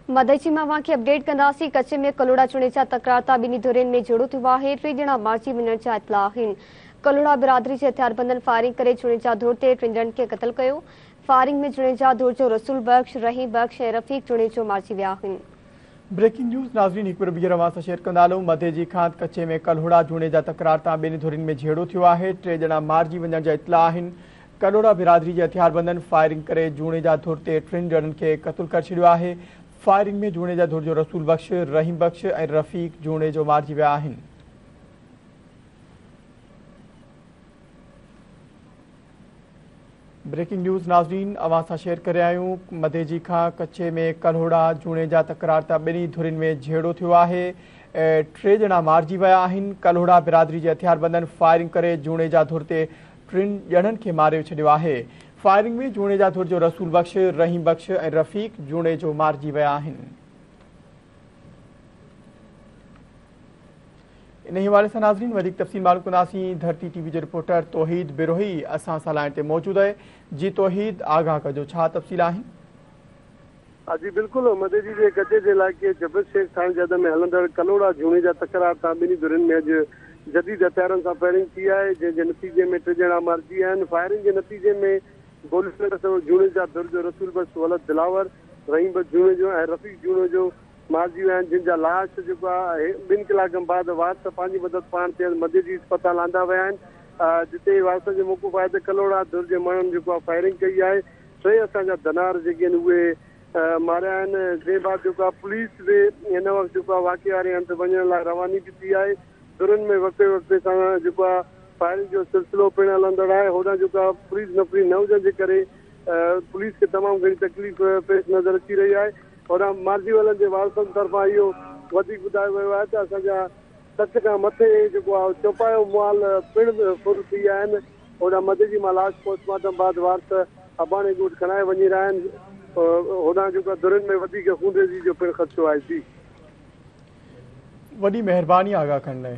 मदची मां के अपडेट कंदासीं। कच्छ में कलोड़ा चुणेजा तकरार तां ॿिन्ही धुरियुनि में झेड़ो थियो आहे। 3 ॼणा मारिजी वञण जा इतला आहिनि। कलोड़ा बिरादरी जे हथियारबंदनि फायरिंग करे चुणेजा धुर ते 3 ॼणनि खे क़तल कयो। फायरिंग में चुणेजा धुर जो रसूल बख्श, रहीम बख्श ऐं रफ़ीक चुणेजो मारिजी विया आहिनि। ब्रेकिंग न्यूज़ नाज़रीन हिकु ॿीहर अवां सां शेयर कंदा हलूं। मधे जी खां कच्चे में कलोड़ा जूणे जा तकरार तां ॿिन्ही धुरियुनि में झेड़ो थियो आहे। 3 ॼणा मारिजी वञण जा इतला आहिनि। कलोड़ा बिरादरी जे हथियारबंदनि फायरिंग करे जूणे जा धुर ते 3 ॼणनि खे क़तल करे छॾियो आहे। फायरिंग में जूणे जा धुर जो रसूल बख्श, रहीम बख्श ऐं रफ़ीक जूणे जो मारिजी विया आहिनि। ब्रेकिंग न्यूज़ नाज़रीन अवां सां शेयर करे आहियूं। मधे जी खां कच्चे में कलोड़ा जूणे जा तकरार तां ॿिन्ही धुरियुनि में झेड़ो थियो आहे। 3 ॼणा मारिजी विया आहिनि। कलोड़ा बिरादरी जे हथियारबंदनि फायरिंग करे जूणे जा धुर ते 3 ॼणनि खे मारे छॾियो आहे। फायरिंग में जूणे जा धुर जो रसूल बख्श, रहीम बख्श ऐं रफ़ीक जूणे जो मारिजी विया आहिनि। इन हवाले से नाज़रीन वधिक तफ़सील मालूम कंदासीं। धरती टीवी जो रिपोर्टर तौहीद बिरोही असां सां लाइन ते मौजूद है। जी तौहीद, आगाह कजो, छा तफ़सील आहिनि? जी बिल्कुल, मधे जी जे कच्चे जे इलाइक़े जबल शेख थाने जद में हलंदड़ कलोड़ा जूणे जा तकरार तां ॿिन्ही धुरियुनि में अॼु जदीद हथियारनि सां फायरिंग थी आहे, जंहिंजे नतीजे में 3 ॼणा मारिजी विया आहिनि। फायरिंग जे नतीजे में गोलियूं जूणे जा धुर जो रसूल बख्श, वलद दिलावर, रहीम बख्श जूणे जो ऐं रफ़ीक जूणे जो मारिजी विया आहिनि, जिन जा लाश जेको आहे 2 कलाकनि बाद वारस पंहिंजी मदद पाण ते मधे जी अस्पताल आंदा विया आहिनि। जिते वारसनि जो मौक़ो आहे त कलोड़ा धुर जे माण्हुनि जेको आहे फायरिंग कई आहे। 3 असांजा दनार जेके आहिनि उहे मारिया आहिनि। जंहिं बाद जेको आहे पुलिस बि हिन वक़्तु जेको आहे वाक़े वारे हंधि वञण लाइ रवानी बि थी आहे। धुरियुनि में वक़्ते वक़्ते सां जेको आहे फायरिंग जो सिलसिलो पिणु हलंदड़ आहे। होॾां जेको आहे पुलिस नफ़री न हुजण जे करे पुलिस खे तमामु घणी तकलीफ़ पेश नज़र अची रही आहे। होॾां मारिजी वञण जे वारसनि तरफ़ां इहो वधीक ॿुधायो वियो आहे त असांजा 60 खां मथे जेको आहे चौपायो मुआल पिणु फुर थी विया आहिनि। होॾां मधे जी मां लाश पोस्टमार्टम बाद वारस अबाणे ॻोठ खणाए वञी रहिया आहिनि। होॾां जेको आहे धुरियुनि में वधीक खूनरेज़ी जो पिणु ख़दशो आहे। जी, वॾी महिरबानी आगाह करण लाइ।